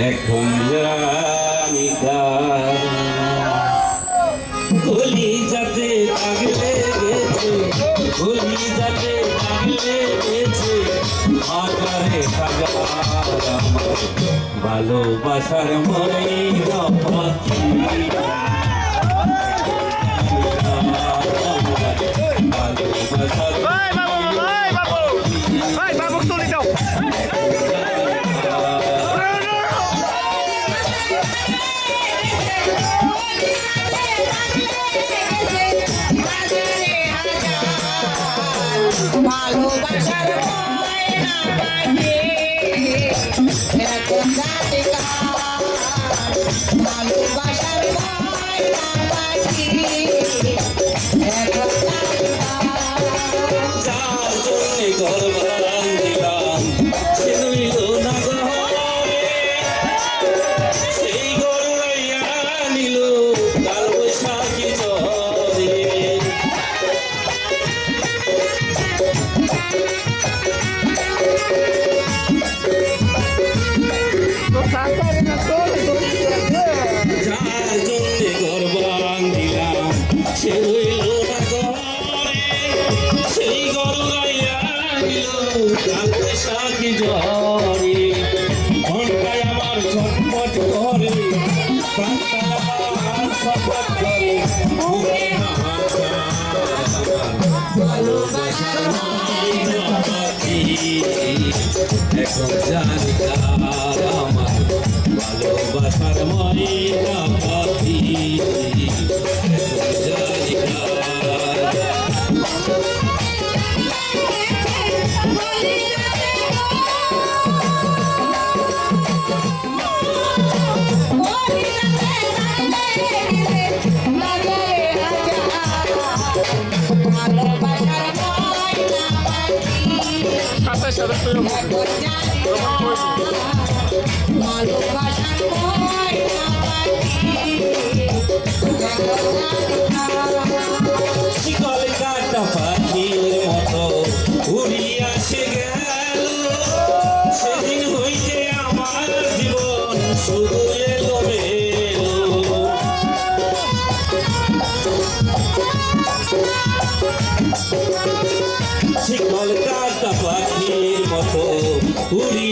এখন জানি গলি যাতে থাকলে গেছে, গলি যাতে থাকলে গেছে আকারে ভালোবাসার ময়না পাখি। ভালোবাসার ময়না পাখি এরকম জাতিকার, ভালোবাসার ময়না পাখি এরকম জাতিকার। যার জন্যে ঘর বাঁধিলাম সে রইল না ঘরে, সেই ঘর লইয়া নিল কাল বৈশাখী ঝড়ে। যার জন্যে ঘর বাঁধিলাম সে রইল না ঘরে, সেই ঘর লইয়া নিল কাল বৈশাখী ঝড়ে। ঘন্টায় আমার ছটফট করে, প্রাণটায় আমার ছটফট করে, ঘুরে ভালোবাসার ময়না পাখি এখন জানি কার আমার ভালোবাসার ময়না পাখি এখন জানি কার। ভালোবাসার ময়না পাখি ভালোবাসার ময়না পাখি শিকল কাটা পাখির মতো উড়িয়া সে গেল, সেদিন হইতে আমার জীবন শুধু এলো মেলো। শিকল কাটা পাখির মতো উড়ি